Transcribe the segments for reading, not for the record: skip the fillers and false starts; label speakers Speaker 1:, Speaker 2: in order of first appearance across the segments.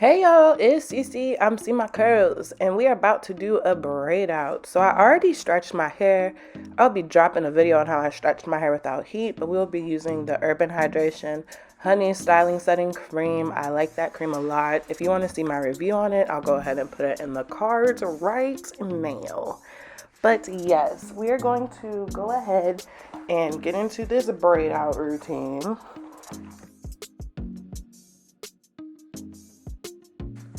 Speaker 1: Hey y'all, it's Cece. I'm CeeMyCurlz, and we are about to do a braid out. So I already stretched my hair. I'll be dropping a video on how I stretched my hair without heat, but we'll be using the Urban Hydration Honey Styling Setting Cream. I like that cream a lot. If you want to see my review on it, I'll go ahead and put it in the cards right now. But yes, we are going to go ahead and get into this braid out routine.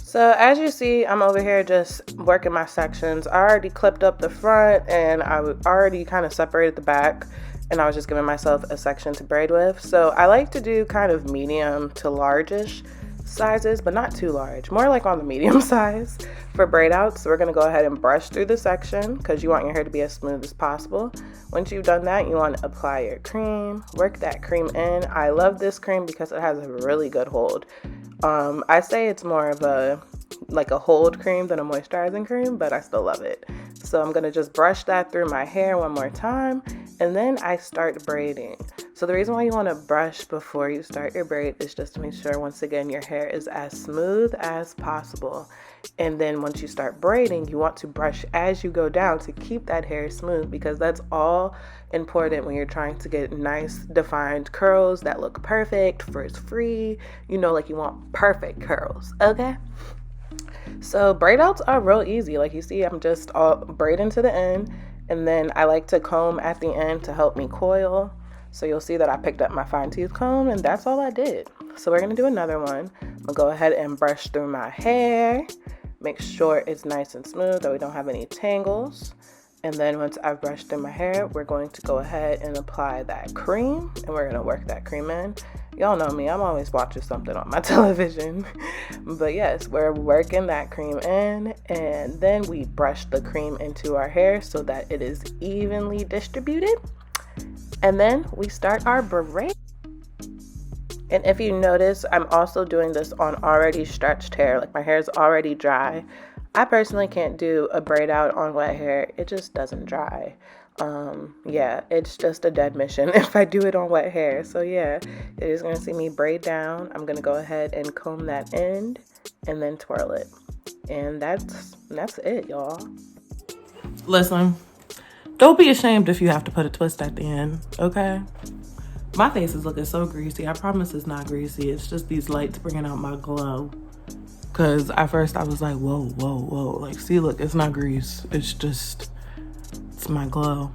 Speaker 1: So as you see, I'm over here just working my sections. I already clipped up the front and I already kind of separated the back, and I was just giving myself a section to braid with. So I like to do kind of medium to large-ish sizes, but not too large, more like on the medium size for braid outs. So we're gonna go ahead and brush through the section because you want your hair to be as smooth as possible. Once you've done that, you want to apply your cream, work that cream in. I love this cream because it has a really good hold. I say it's more of a hold cream than a moisturizing cream, but I still love it. So I'm gonna just brush that through my hair one more time, and then I start braiding. So the reason why you want to brush before you start your braid is just to make sure, once again, your hair is as smooth as possible. And then once you start braiding, you want to brush as you go down to keep that hair smooth, because that's all important when you're trying to get nice defined curls that look perfect, frizz-free. You know, like you want perfect curls, okay? So braid outs are real easy. Like you see, I'm just all braiding to the end, and then I like to comb at the end to help me coil. So you'll see that I picked up my fine tooth comb, and that's all I did. So we're gonna do another one. I'll go ahead and brush through my hair, make sure it's nice and smooth, that we don't have any tangles. And then once I've brushed through my hair, we're going to go ahead and apply that cream, and we're gonna work that cream in. Y'all know me, I'm always watching something on my television. But yes, we're working that cream in, and then we brush the cream into our hair so that it is evenly distributed. And then we start our braid. And if you notice, I'm also doing this on already stretched hair. Like my hair is already dry. I personally can't do a braid out on wet hair. It just doesn't dry. Yeah, it's just a dead mission if I do it on wet hair. So yeah, it is gonna see me braid down. I'm gonna go ahead and comb that end and then twirl it. And that's it, y'all. Listen, don't be ashamed if you have to put a twist at the end, okay? My face is looking so greasy. I promise it's not greasy. It's just these lights bringing out my glow. Because at first I was like, whoa, whoa, whoa. Like, see, look, it's not grease. It's my glow.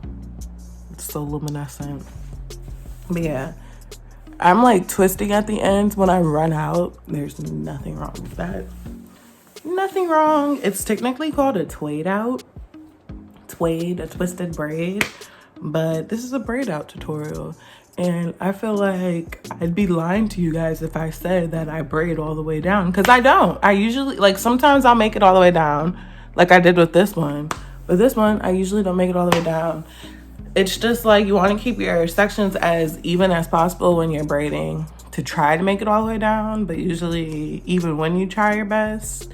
Speaker 1: It's so luminescent. But yeah, I'm like twisting at the ends when I run out. There's nothing wrong with that. Nothing wrong. It's technically called a twade out. Twade, a twisted braid. But this is a braid out tutorial. And I feel like I'd be lying to you guys if I said that I braid all the way down, because I don't. I usually, like, sometimes I'll make it all the way down, like I did with this one. But this one, I usually don't make it all the way down. It's just like you want to keep your sections as even as possible when you're braiding to try to make it all the way down. But usually, even when you try your best,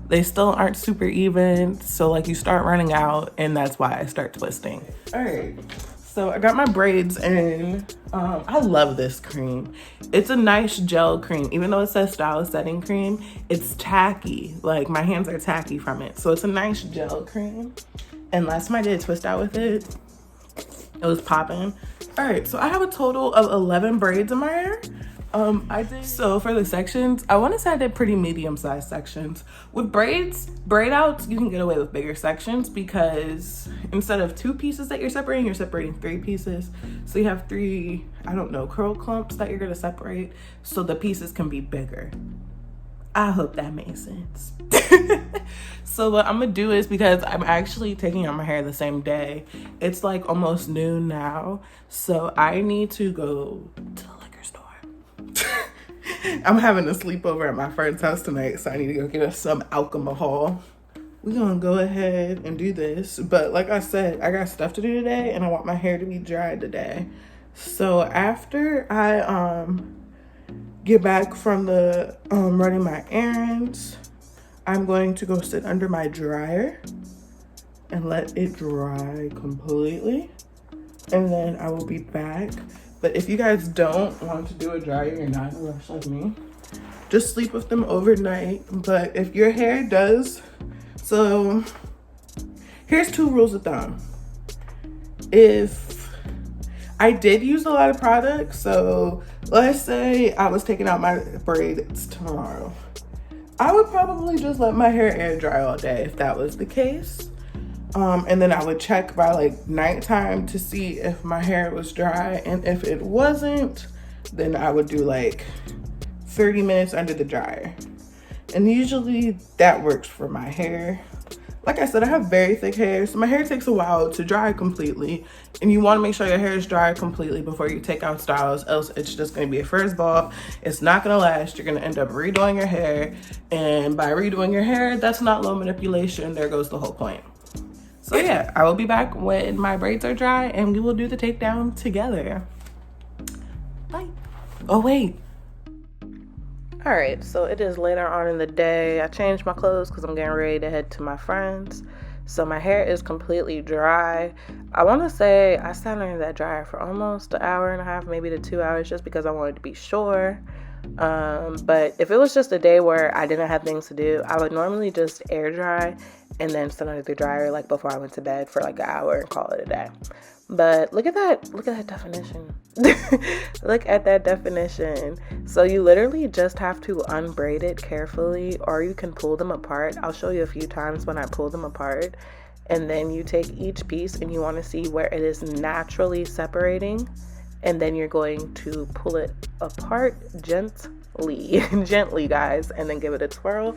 Speaker 1: they still aren't super even. So like you start running out, and that's why I start twisting. All right. So I got my braids in. I love this cream. It's a nice gel cream. Even though it says style setting cream, it's tacky. Like my hands are tacky from it. So it's a nice gel cream. And last time I did a twist out with it, it was popping. All right, so I have a total of 11 braids in my hair. So for the sections, I want to say I did pretty medium-sized sections. With braid outs, you can get away with bigger sections because instead of 2 pieces that you're separating 3 pieces. So you have 3, I don't know, curl clumps that you're going to separate so the pieces can be bigger. I hope that makes sense. So what I'm gonna do is, because I'm actually taking out my hair the same day, it's like almost noon now, so I need to go to the liquor store. I'm having a sleepover at my friend's house tonight, so I need to go get us some alcohol. We're gonna go ahead and do this, but like I said, I got stuff to do today and I want my hair to be dried today. So after I get back from the running my errands, I'm going to go sit under my dryer and let it dry completely, and then I will be back. But if you guys don't want to do a dryer, you're not in a rush like me, just sleep with them overnight. But if your hair does, so here's 2 rules of thumb. If I did use a lot of products, so let's say I was taking out my braids tomorrow, I would probably just let my hair air dry all day if that was the case. And then I would check by like nighttime to see if my hair was dry. And if it wasn't, then I would do like 30 minutes under the dryer. And usually that works for my hair. Like I said, I have very thick hair, so my hair takes a while to dry completely. And you want to make sure your hair is dry completely before you take out styles, else it's just going to be a first ball. It's not going to last. You're going to end up redoing your hair. And by redoing your hair, that's not low manipulation. There goes the whole point. So yeah, I will be back when my braids are dry and we will do the takedown together. Bye. Oh, wait. All right, so it is later on in the day. I changed my clothes because I'm getting ready to head to my friends. So my hair is completely dry. I want to say I sat under that dryer for almost an hour and a half, maybe to 2 hours, just because I wanted to be sure. But if it was just a day where I didn't have things to do, I would normally just air dry and then sit under the dryer like before I went to bed for like an hour and call it a day. But look at that definition. Look at that definition. So you literally just have to unbraid it carefully, or you can pull them apart. I'll show you a few times when I pull them apart. And then you take each piece and you want to see where it is naturally separating. And then you're going to pull it apart gently, guys, and then give it a twirl.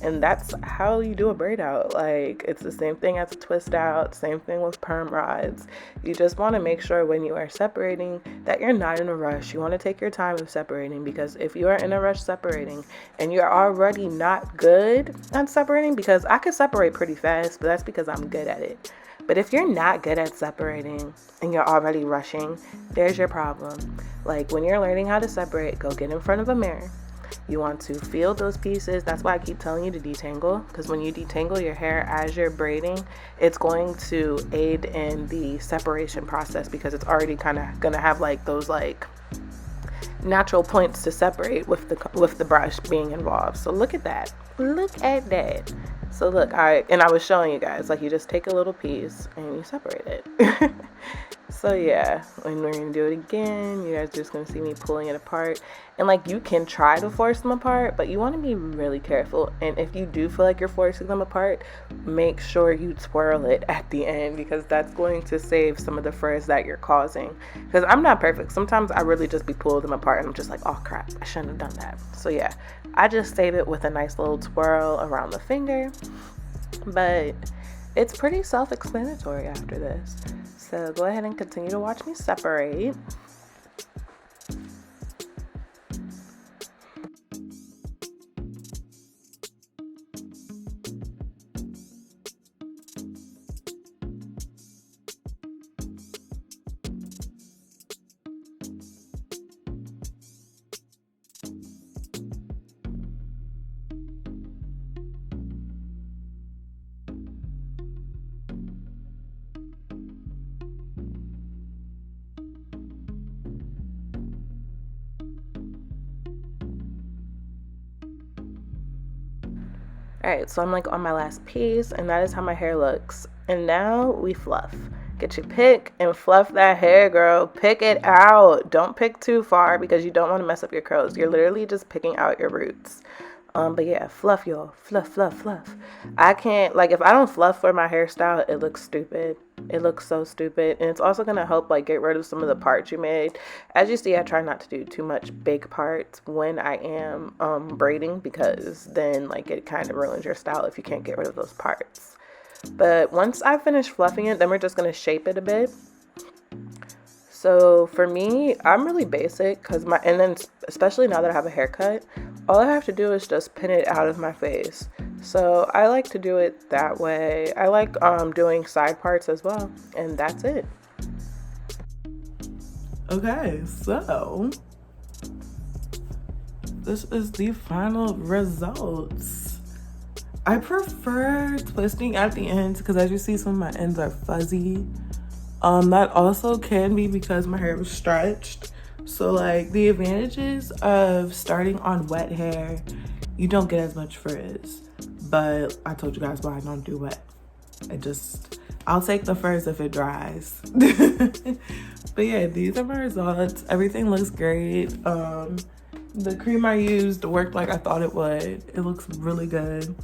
Speaker 1: And that's how you do a braid out. Like, it's the same thing as a twist out, same thing with perm rods. You just want to make sure when you are separating that you're not in a rush. You want to take your time of separating, because if you are in a rush separating and you're already not good at separating, because I could separate pretty fast, but that's because I'm good at it. But if you're not good at separating and you're already rushing, there's your problem. Like, when you're learning how to separate, go get in front of a mirror. You want to feel those pieces. That's why I keep telling you to detangle, because when you detangle your hair as you're braiding, it's going to aid in the separation process, because it's already kind of going to have like those like natural points to separate with the brush being involved. So look at that. Look at that. So look, I was showing you guys, like, you just take a little piece and you separate it. So yeah, when we're gonna do it again, you guys are just gonna see me pulling it apart. And like, you can try to force them apart, but you want to be really careful. And if you do feel like you're forcing them apart, make sure you twirl it at the end, because that's going to save some of the frizz that you're causing. Because I'm not perfect. Sometimes I really just be pulling them apart and I'm just like, oh crap, I shouldn't have done that. So yeah, I just save it with a nice little twirl around the finger. But it's pretty self-explanatory after this. So go ahead and continue to watch me separate. Alright, so I'm like on my last piece, and that is how my hair looks. And now we fluff. Get your pick and fluff that hair, girl. Pick it out. Don't pick too far, because you don't want to mess up your curls. You're literally just picking out your roots. But yeah, fluff, y'all. Fluff, fluff, fluff. I can't, like, if I don't fluff for my hairstyle, it looks stupid. It looks so stupid. And it's also going to help, like, get rid of some of the parts you made. As you see, I try not to do too much big parts when I am braiding, because then, like, it kind of ruins your style if you can't get rid of those parts. But once I finish fluffing it, then we're just going to shape it a bit. So for me, I'm really basic, and then especially now that I have a haircut, all I have to do is just pin it out of my face. So I like to do it that way. I like doing side parts as well, and that's it. Okay, so this is the final results. I prefer twisting at the ends, because as you see, some of my ends are fuzzy. That also can be because my hair was stretched. So like the advantages of starting on wet hair, you don't get as much frizz. But I told you guys why I don't do wet. I'll take the frizz if it dries. But yeah, these are my results. Everything looks great. The cream I used worked like I thought it would. It looks really good.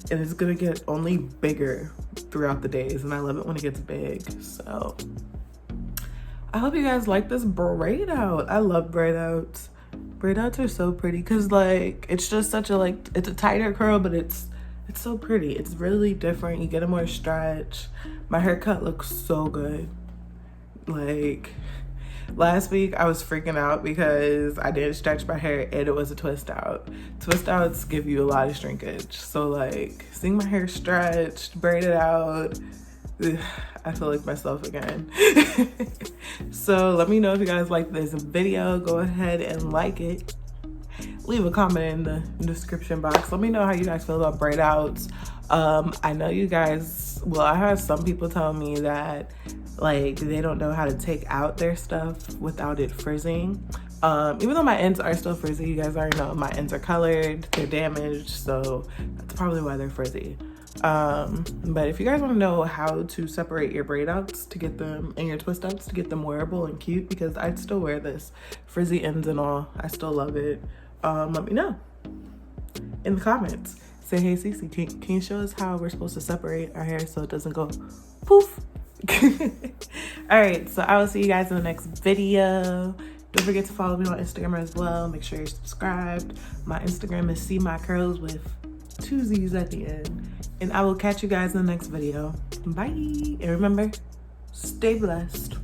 Speaker 1: And it's gonna get only bigger throughout the days, and I love it when it gets big. So I hope you guys like this braid out. I love braid outs. Braid outs are so pretty because like it's just such a like, it's a tighter curl, but it's so pretty. It's really different. You get a more stretch. My haircut looks so good. Like last week I was freaking out because I didn't stretch my hair and it was a twist out. Twist outs give you a lot of shrinkage. So like seeing my hair stretched, braided out, I feel like myself again. So let me know if you guys like this video. Go ahead and like it. Leave a comment in the description box. Let me know how you guys feel about braid outs. I know you guys, well, I had some people tell me that like they don't know how to take out their stuff without it frizzing. Even though my ends are still frizzy, you guys already know my ends are colored, they're damaged, so that's probably why they're frizzy. But if you guys want to know how to separate your braid outs to get them, and your twist outs to get them wearable and cute, because I'd still wear this, frizzy ends and all, I still love it. Let me know in the comments. Say, hey Cece, can you show us how we're supposed to separate our hair so it doesn't go poof? All right, so I will see you guys in the next video. Don't forget to follow me on Instagram as well. Make sure you're subscribed. My Instagram is CeeMyCurlz with 2 Z's at the end. And I will catch you guys in the next video. Bye. And remember, stay blessed.